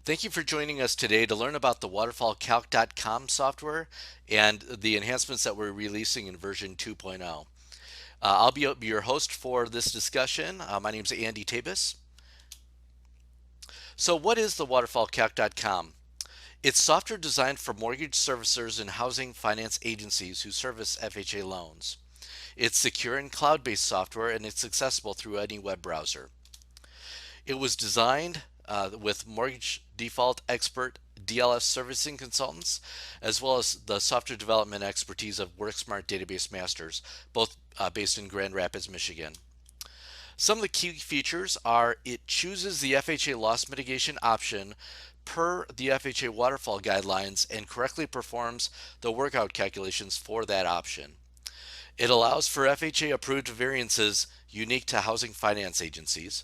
Thank you for joining us today to learn about the waterfallcalc.com software and the enhancements that we're releasing in version 2.0. I'll be your host for this discussion. My name is Andy Tabus. So what is the waterfallcalc.com? It's software designed for mortgage servicers and housing finance agencies who service FHA loans. It's secure and cloud-based software, and it's accessible through any web browser. It was designed with mortgage default expert DLS servicing consultants, as well as the software development expertise of WorkSmart Database Masters, both based in Grand Rapids, Michigan. Some of the key features are it chooses the FHA loss mitigation option per the FHA waterfall guidelines and correctly performs the workout calculations for that option. It allows for FHA approved variances unique to housing finance agencies.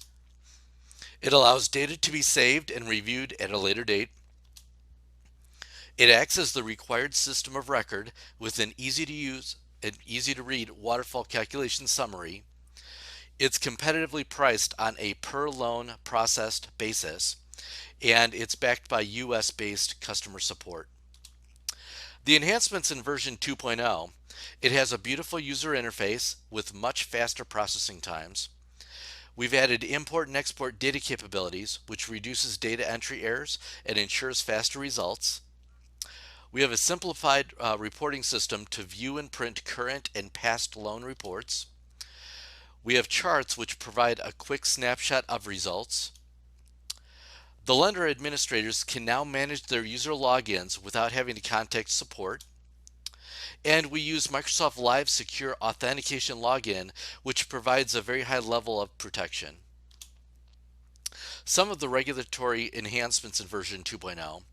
It allows data to be saved and reviewed at a later date. It acts as the required system of record with an easy to use and easy to read waterfall calculation summary. It's competitively priced on a per loan processed basis, and it's backed by US based customer support. The enhancements in version 2.0, it has a beautiful user interface with much faster processing times. We've added import and export data capabilities, which reduces data entry errors and ensures faster results. We have a simplified reporting system to view and print current and past loan reports. We have charts which provide a quick snapshot of results. The lender administrators can now manage their user logins without having to contact support. And we use Microsoft Live Secure Authentication Login, which provides a very high level of protection. Some of the regulatory enhancements in version 2.0.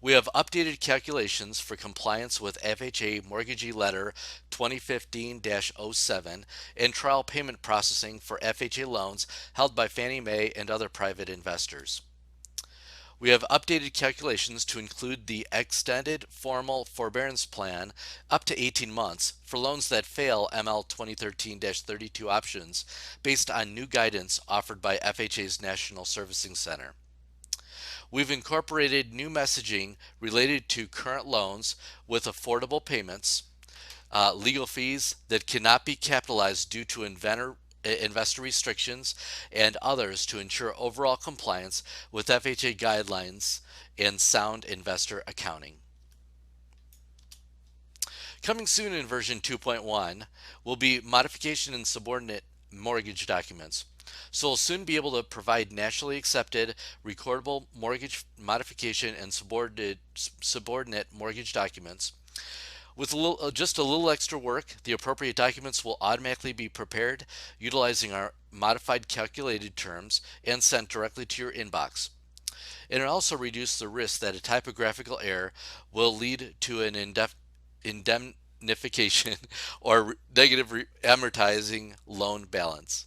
We have updated calculations for compliance with FHA Mortgagee Letter 2015-07 and trial payment processing for FHA loans held by Fannie Mae and other private investors. We have updated calculations to include the extended formal forbearance plan up to 18 months for loans that fail ML 2013-32 options based on new guidance offered by FHA's National Servicing Center. We've incorporated new messaging related to current loans with affordable payments, legal fees that cannot be capitalized due to investor restrictions, and others to ensure overall compliance with FHA guidelines and sound investor accounting. Coming soon in version 2.1 will be modification and subordinate mortgage documents. So we'll soon be able to provide nationally accepted recordable mortgage modification and subordinate mortgage documents. With just a little extra work, the appropriate documents will automatically be prepared utilizing our modified calculated terms and sent directly to your inbox. And it also reduces the risk that a typographical error will lead to an indemnification or negative amortizing loan balance.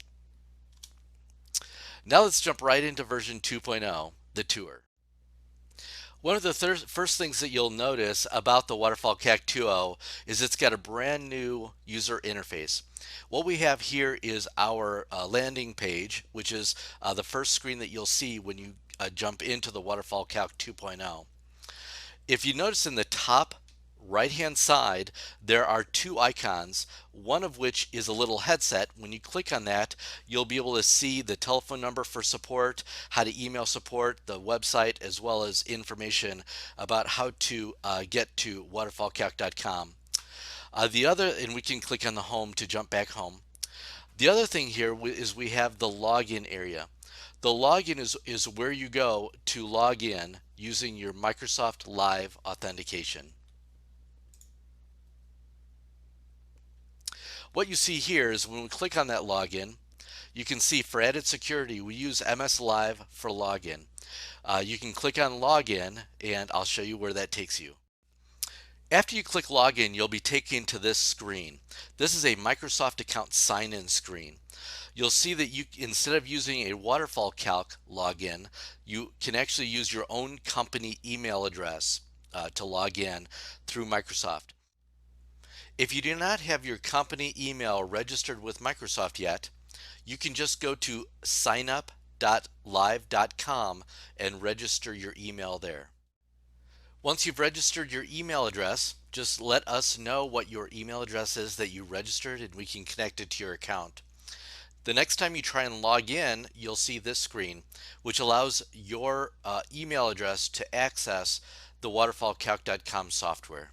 Now let's jump right into version 2.0, the tour. One of the first things that you'll notice about the Waterfall CAC 2.0 is it's got a brand new user interface. What we have here is our landing page, which is the first screen that you'll see when you jump into the Waterfall Calc 2.0. If you notice in the top right hand side there are two icons, one of which is a little headset. When you click on that, you'll be able to see the telephone number for support, how to email support, the website, as well as information about how to get to waterfallcalc.com. And we can click on the home to jump back home. The other thing here is we have the login area. The login is where you go to log in using your Microsoft Live authentication. What you see here is when we click on that login, you can see for added security we use MS Live for login. You can click on login and I'll show you where that takes you. After you click login, you'll be taken to this screen. This is a Microsoft account sign-in screen. You'll see that instead of using a Waterfall Calc login, you can actually use your own company email address to log in through Microsoft. If you do not have your company email registered with Microsoft yet, you can just go to signup.microsoft.com fh.live.com and register your email there. Once you've registered your email address, just let us know what your email address is that you registered and we can connect it to your account. The next time you try and log in, you'll see this screen, which allows your email address to access the waterfallcalc.com software.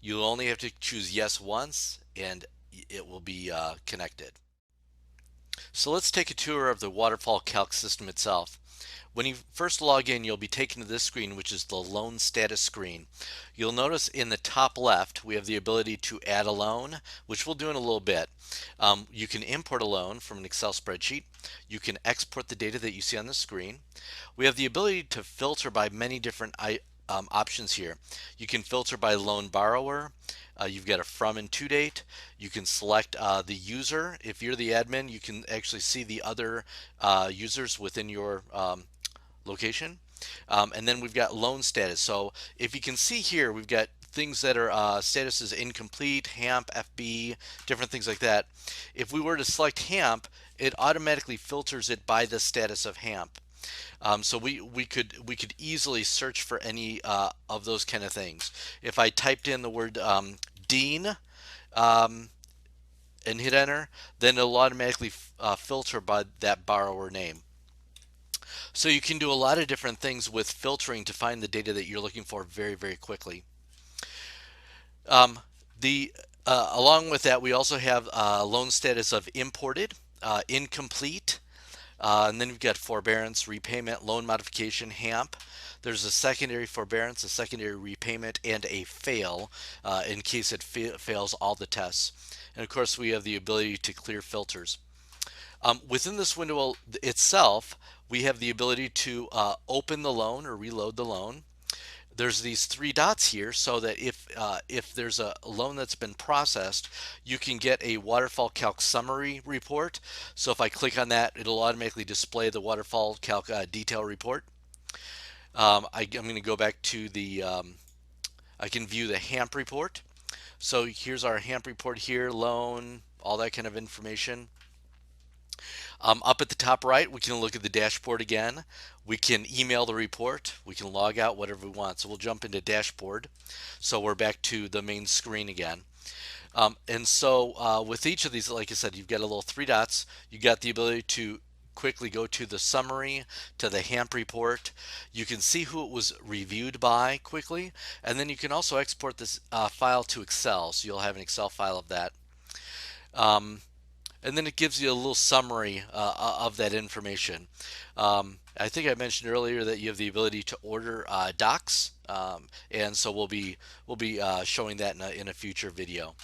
You'll only have to choose yes once and it will be connected. So let's take a tour of the Waterfall Calc system itself. When you first log in, you'll be taken to this screen, which is the loan status screen. You'll notice in the top left, we have the ability to add a loan, which we'll do in a little bit. You can import a loan from an Excel spreadsheet. You can export the data that you see on the screen. We have the ability to filter by many different options here. You can filter by loan borrower. You've got a from and to date. You can select the user. If you're the admin, you can actually see the other users within your location. And then we've got loan status. So if you can see here, we've got things that are status is incomplete, HAMP, FB, different things like that. If we were to select HAMP, it automatically filters it by the status of HAMP. So we could easily search for any of those kind of things. If I typed in the word Dean and hit enter, then it'll automatically filter by that borrower name. So you can do a lot of different things with filtering to find the data that you're looking for very, very quickly. Along with that, we also have loan status of imported, incomplete, and then we've got forbearance, repayment, loan modification, HAMP. There's a secondary forbearance, a secondary repayment, and a fail in case it fails all the tests. And of course, we have the ability to clear filters. Within this window itself, we have the ability to open the loan or reload the loan. There's these three dots here so that if there's a loan that's been processed, you can get a Waterfall Calc summary report. So if I click on that, it'll automatically display the Waterfall Calc detail report. I'm going to go back to the, I can view the HAMP report. So here's our HAMP report here, loan, all that kind of information. Up at the top right, we can look at the dashboard again. We can email the report. We can log out, whatever we want. So we'll jump into dashboard. So we're back to the main screen again. And so with each of these, like I said, you've got a little three dots. You got the ability to quickly go to the summary, to the HAMP report. You can see who it was reviewed by quickly. And then you can also export this file to Excel. So you'll have an Excel file of that. And then it gives you a little summary of that information. I think I mentioned earlier that you have the ability to order docs, and so we'll be showing that in a future video.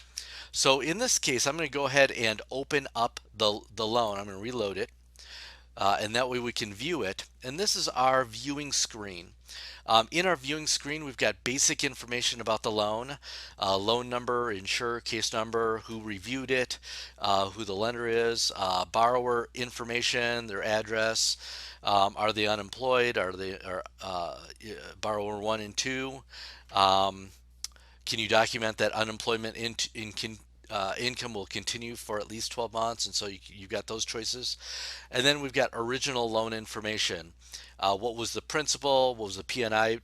So in this case, I'm going to go ahead and open up the loan. I'm going to reload it, and that way we can view it. And this is our viewing screen. In our viewing screen, we've got basic information about the loan, loan number, insurer, case number, who reviewed it, who the lender is, borrower information, their address, are they unemployed, are they borrower 1 and 2, can you document that unemployment income will continue for at least 12 months, and so you've got those choices. And then we've got original loan information. What was the principal, what was the P&I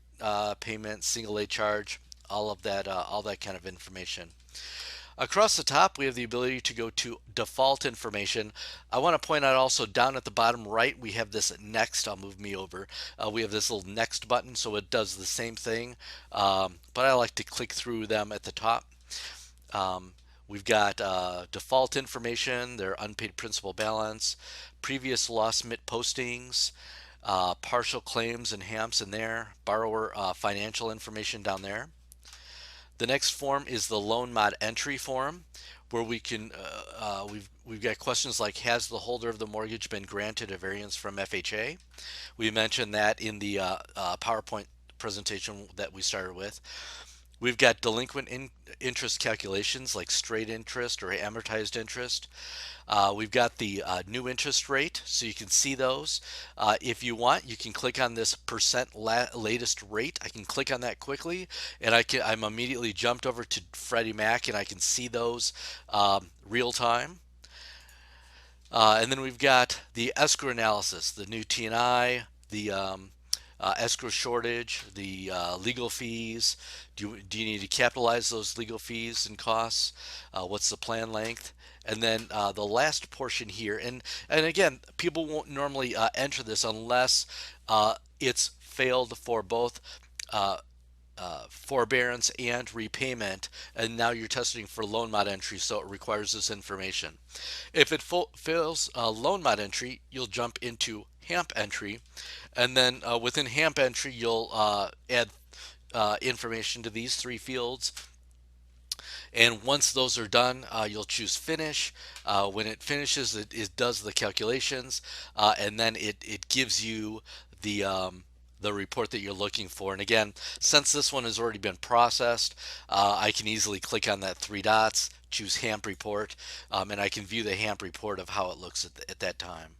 payment, single A charge, all that kind of information. Across the top, we have the ability to go to default information. I want to point out also down at the bottom right, we have this next. I'll move me over. We have this little next button, so it does the same thing, but I like to click through them at the top. We've got default information, their unpaid principal balance, previous loss MIT postings, partial claims and HAMPs in there, borrower financial information down there. The next form is the loan mod entry form, where we can we've got questions like, has the holder of the mortgage been granted a variance from FHA? We mentioned that in the PowerPoint presentation that we started with. We've got delinquent interest calculations like straight interest or amortized interest. We've got the new interest rate, so you can see those. If you want, you can click on this percent latest rate. I can click on that quickly, and I'm immediately jumped over to Freddie Mac, and I can see those real time. And then we've got the escrow analysis, the new T&I, the escrow shortage, the legal fees. Do you need to capitalize those legal fees and costs? What's the plan length? And then the last portion here, and again, people won't normally enter this unless it's failed for both uh, forbearance and repayment, and now you're testing for loan mod entry, so it requires this information. If it fails loan mod entry, you'll jump into HAMP entry, and then within HAMP entry, you'll add information to these three fields. And once those are done, you'll choose finish. When it finishes, it does the calculations, and then it gives you the report that you're looking for. And again, since this one has already been processed, I can easily click on that three dots, choose HAMP report, and I can view the HAMP report of how it looks at that time.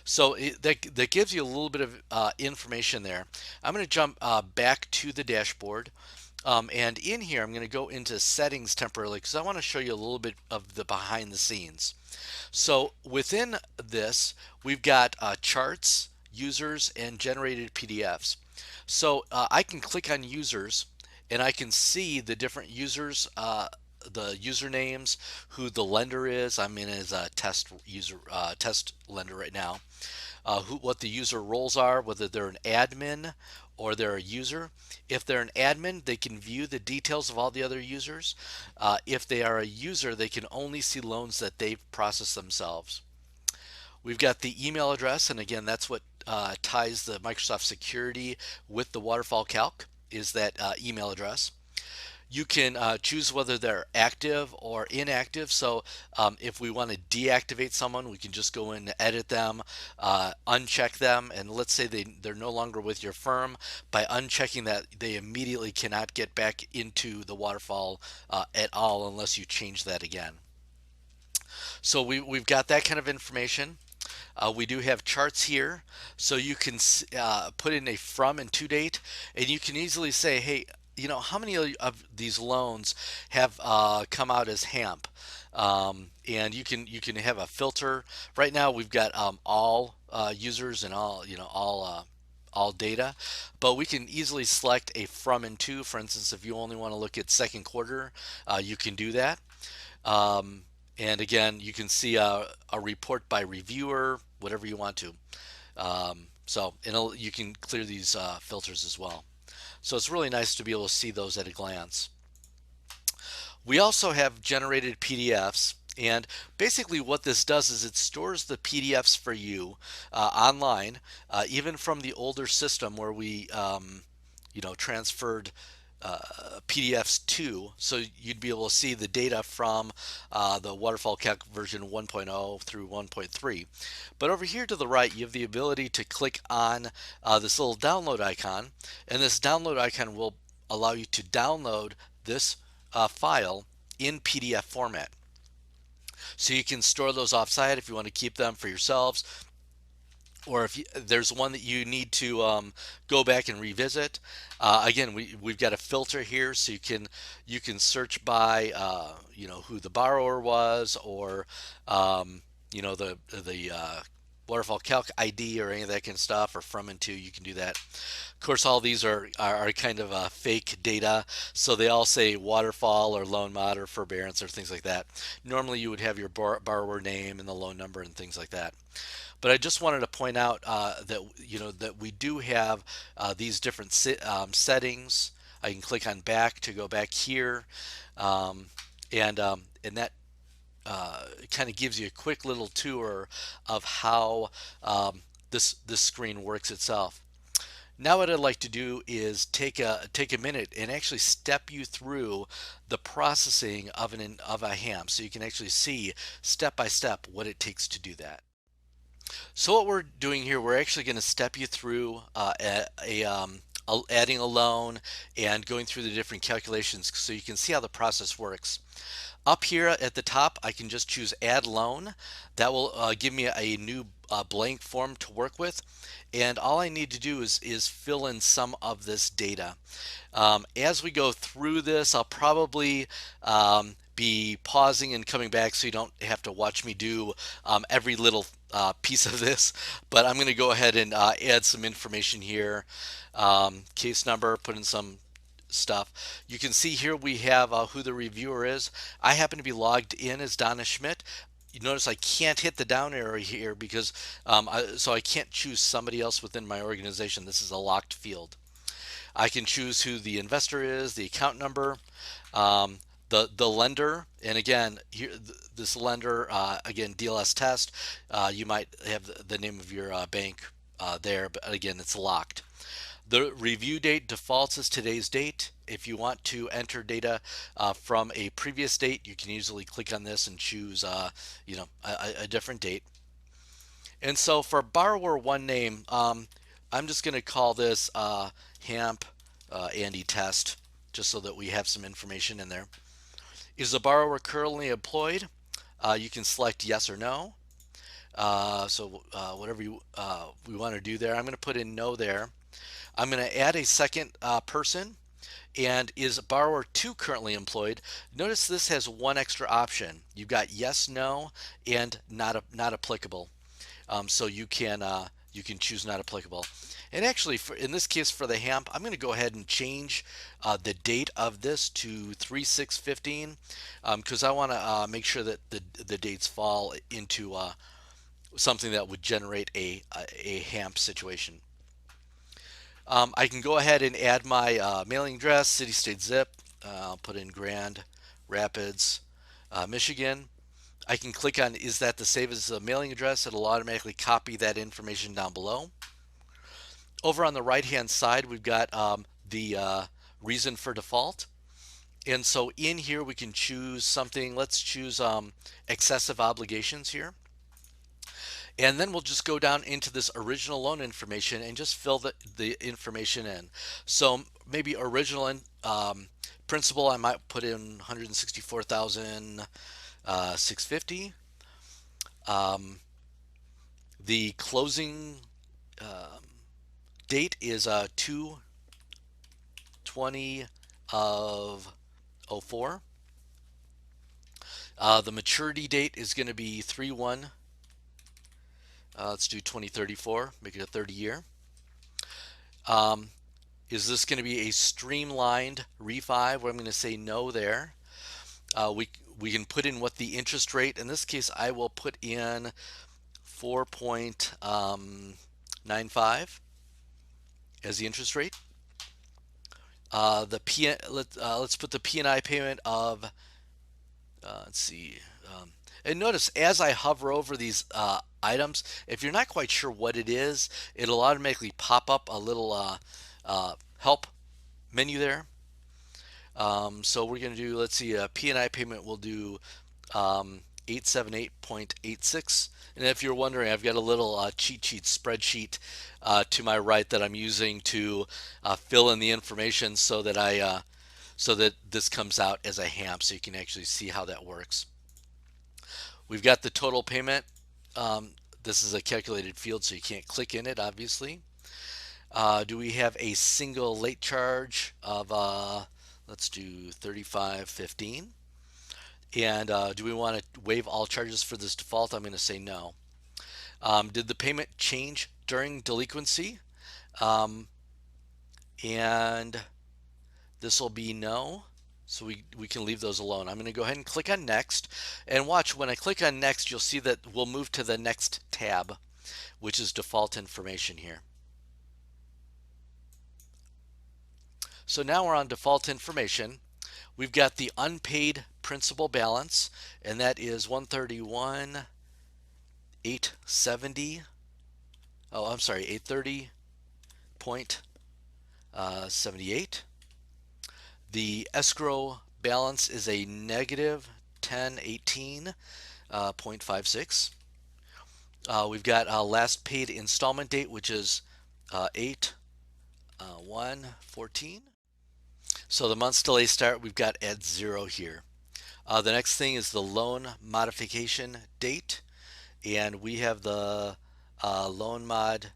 So that gives you a little bit of information there. I'm going to jump back to the dashboard. And in here, I'm going to go into settings temporarily because I want to show you a little bit of the behind the scenes. So within this, we've got charts, users, and generated PDFs. So I can click on users and I can see the different users, the usernames, who the lender is. I'm in as a test user, test lender right now. What the user roles are, whether they're an admin or they're a user. If they're an admin, they can view the details of all the other users. If they are a user, they can only see loans that they've processed themselves. We've got the email address, and again, that's what ties the Microsoft security with the waterfall calc, is that email address. You can choose whether they're active or inactive. So if we want to deactivate someone, we can just go in and edit them, uncheck them, and let's say they're no longer with your firm. By unchecking that, they immediately cannot get back into the waterfall at all unless you change that again. So we've got that kind of information. We do have charts here, so you can put in a from and to date, and you can easily say, hey, how many of these loans have come out as HAMP? And you can have a filter. Right now, we've got all users and all data, but we can easily select a from and to. For instance, if you only want to look at second quarter, you can do that. Um, and again, you can see a report by reviewer, whatever you want to. You can clear these filters as well. So it's really nice to be able to see those at a glance. We also have generated PDFs. And basically what this does is it stores the PDFs for you online, even from the older system where we transferred PDFs to, so you'd be able to see the data from the Waterfall Calc version 1.0 through 1.3. But over here to the right, you have the ability to click on this little download icon, and this download icon will allow you to download this file in PDF format. So you can store those offsite if you want to keep them for yourselves, or if there's one that you need to go back and revisit. Again, we've got a filter here, so you can search by who the borrower was, or the waterfall calc ID or any of that kind of stuff, or from and to. You can do that. Of course, all these are kind of fake data, so they all say waterfall or loan mod or forbearance or things like that. Normally, you would have your borrower name and the loan number and things like that. But I just wanted to point out that we do have these different settings. I can click on back to go back here, and that kind of gives you a quick little tour of how this screen works itself. Now what I'd like to do is take a minute and actually step you through the processing of a HAMP, so you can actually see step by step what it takes to do that. So what we're doing here, we're actually going to step you through adding a loan and going through the different calculations so you can see how the process works. Up here at the top, I can just choose Add Loan. That will give me a new blank form to work with. And all I need to do is fill in some of this data. As we go through this, I'll probably be pausing and coming back so you don't have to watch me do every little piece of this. But I'm going to go ahead and add some information here. Case number, put in some stuff. You can see here we have who the reviewer is. I happen to be logged in as Donna Schmidt. You notice I can't hit the down arrow here because so I can't choose somebody else within my organization. This is a locked field. I can choose who the investor is, the account number, um, the lender, and again here this lender again DLS test. You might have the name of your bank there, but again it's locked. The review date defaults as today's date. If you want to enter data from a previous date, you can easily click on this and choose a different date. And so for borrower one name, I'm just going to call this HAMP Andy test, just so that we have some information in there. Is the borrower currently employed? You can select yes or no. Whatever we want to do there, I'm going to put in no there. I'm going to add a second person. And is borrower 2 currently employed? Notice this has one extra option. You've got yes, no, and not applicable. So you can choose not applicable. And actually, in this case for the HAMP, I'm going to go ahead and change the date of this to 3/6/15 because I want to make sure that the dates fall into something that would generate a HAMP situation. I can go ahead and add my mailing address, city, state, zip. I'll put in Grand Rapids, Michigan. I can click on is that to save as a mailing address. It'll automatically copy that information down below. Over on the right hand side we've got the reason for default, and so in here we can choose something. Let's choose excessive obligations here, and then we'll just go down into this original loan information and just fill the information in. So maybe original principal, I might put in 164,650. The closing date is 2/20 of 04. The maturity date is going to be 3/1. Let's do 2034, make it a 30-year. Is this going to be a streamlined refi? Where I'm going to say no there. We can put in what the interest rate. In this case, I will put in 4.95 as the interest rate. Let's put the P&I payment of let's see. And notice as I hover over these items, if you're not quite sure what it is, it'll automatically pop up a little help menu there. So we're going to do, let's see, a P&I payment we'll do 878.86. And if you're wondering, I've got a little cheat sheet spreadsheet to my right that I'm using to fill in the information so that so that this comes out as a HAMP, so you can actually see how that works. We've got the total payment. This is a calculated field, so you can't click in it, obviously. Do we have a single late charge of, let's do 35.15. And do we want to waive all charges for this default? I'm going to say no. Did the payment change during delinquency? And this will be no. So we can leave those alone. I'm going to go ahead and click on next. And watch, when I click on next, you'll see that we'll move to the next tab, which is default information here. So now we're on default information. We've got the unpaid principal balance, and that is 131,870. Oh, I'm sorry, 830.78. The escrow balance is a negative 1018.56. We've got last paid installment date, which is 8/1/14. So the month's delay start we've got at 0 here. The next thing is the loan modification date, and we have the loan mod.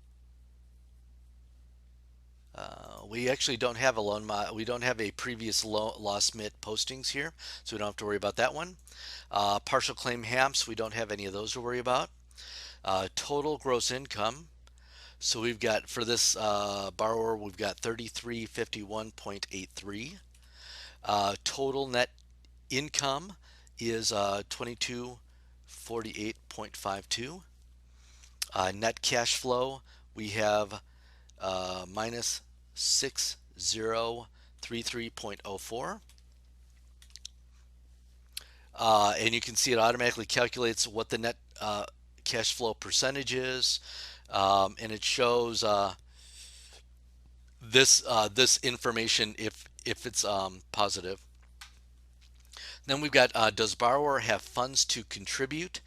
we actually don't have a loan mod. We don't have a previous loss mit postings here, so we don't have to worry about that one. Partial claim HAMPs, we don't have any of those to worry about. Total gross income. So we've got for this borrower, we've got 3351.83. Total net income is 2248.52. Net cash flow, we have minus 6033.04. And you can see it automatically calculates what the net cash flow percentage is, and it shows this information if it's positive. Then we've got does borrower have funds to contribute?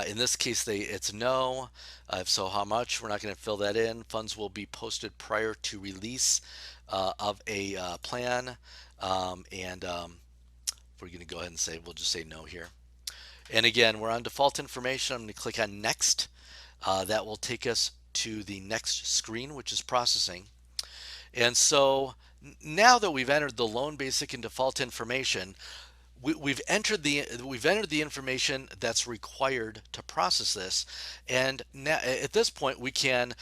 In this case, it's no. If so, how much? We're not going to fill that in. Funds will be posted prior to release of a plan, and we're going to go ahead and say we'll just say no here. And again, we're on default information. I'm going to click on next. That will take us to the next screen, which is processing. And so now that we've entered the loan basic and default information, we've entered the information that's required to process this, and now at this point we can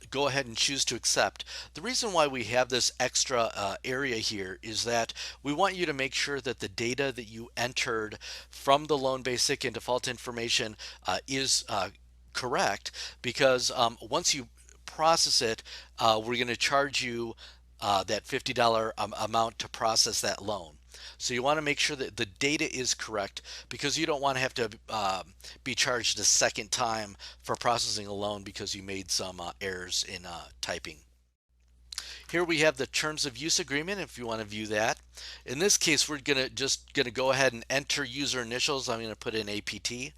go ahead and choose to accept. The reason why we have this extra area here is that we want you to make sure that the data that you entered from the loan basic and default information is correct, because once you process it, we're going to charge you that $50 amount to process that loan. So you want to make sure that the data is correct, because you don't want to have to be charged a second time for processing a loan because you made some errors in typing. Here we have the terms of use agreement if you want to view that. In this case, we're just gonna go ahead and enter user initials. I'm gonna put in APT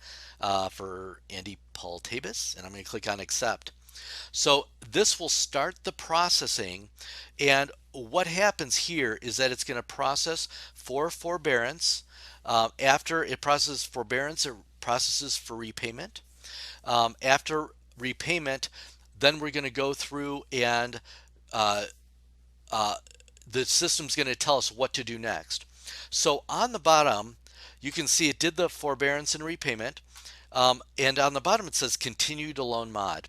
for Andy Paul Tabus, and I'm gonna click on accept. So this will start the processing, and what happens here is that it's going to process for forbearance. After it processes forbearance, it processes for repayment. After repayment, then we're going to go through and the system's going to tell us what to do next. So on the bottom, you can see it did the forbearance and repayment, and on the bottom it says continue to loan mod.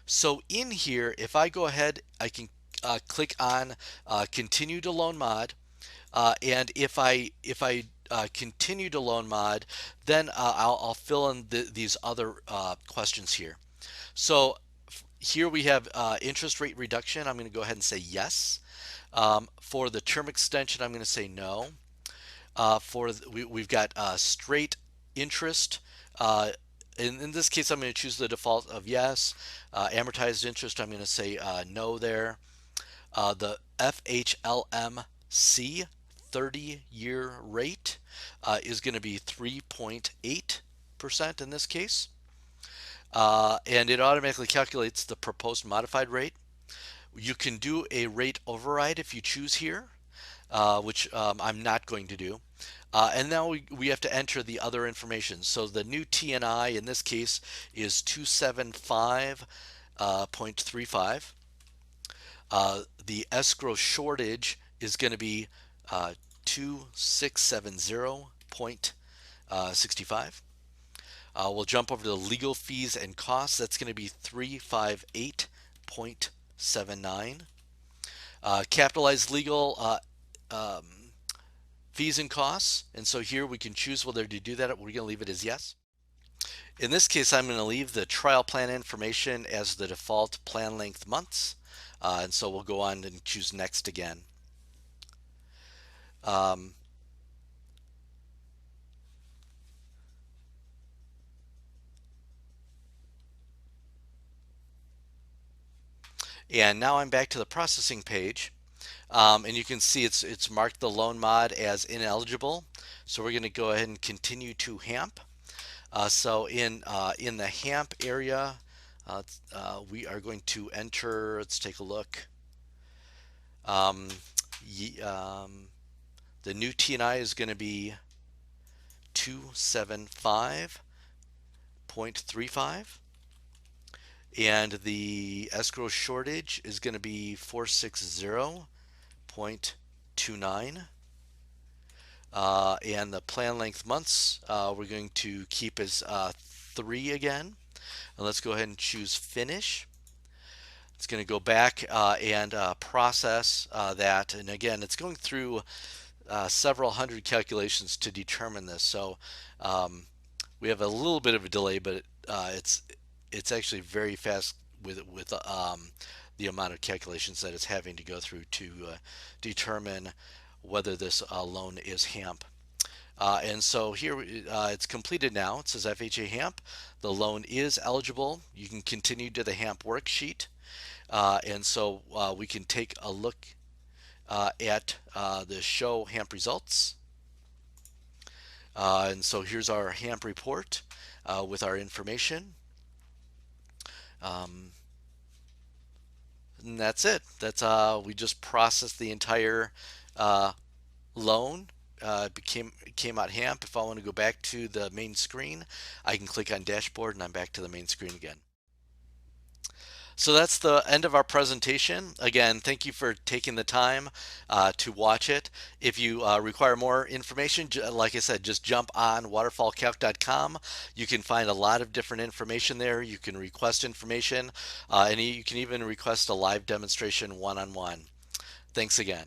So in here, if I go ahead, I can click on continue to loan mod, and if I continue to loan mod, then I'll fill in these other questions here. So here we have interest rate reduction. I'm going to go ahead and say yes. For the term extension, I'm going to say no. We've got straight interest. In this case, I'm going to choose the default of yes. Amortized interest, I'm going to say no there. The FHLMC 30-year rate is going to be 3.8% in this case. And it automatically calculates the proposed modified rate. You can do a rate override if you choose here, which I'm not going to do. And now we have to enter the other information. So the new TNI in this case is 275.35. The escrow shortage is going to be 2670.65. We'll jump over to the legal fees and costs. That's going to be 358.79. Capitalized legal fees and costs, and so here we can choose whether to do that. We're going to leave it as yes. In this case, I'm going to leave the trial plan information as the default plan length months, and so we'll go on and choose next again. And now I'm back to the processing page. And you can see it's marked the loan mod as ineligible. So we're going to go ahead and continue to HAMP. So in the HAMP area, we are going to enter. Let's take a look. The new TNI is going to be 275.35. And the escrow shortage is going to be 460.29. And the plan length months, we're going to keep as 3 again. And let's go ahead and choose finish. It's going to go back and process that. And again, it's going through several hundred calculations to determine this. So um, we have a little bit of a delay, but it's actually very fast with the amount of calculations that it's having to go through to determine whether this loan is HAMP. And so here it's completed now. It says FHA HAMP. The loan is eligible. You can continue to the HAMP worksheet. And so we can take a look at the show HAMP results. And so here's our HAMP report with our information. Um, and that's it. That's we just processed the entire uh, loan. It came out HAMP. If I want to go back to the main screen, I can click on dashboard and I'm back to the main screen again. So that's the end of our presentation. Again, thank you for taking the time to watch it. If you require more information, like I said, just jump on waterfallcalc.com. You can find a lot of different information there. You can request information, and you can even request a live demonstration one-on-one. Thanks again.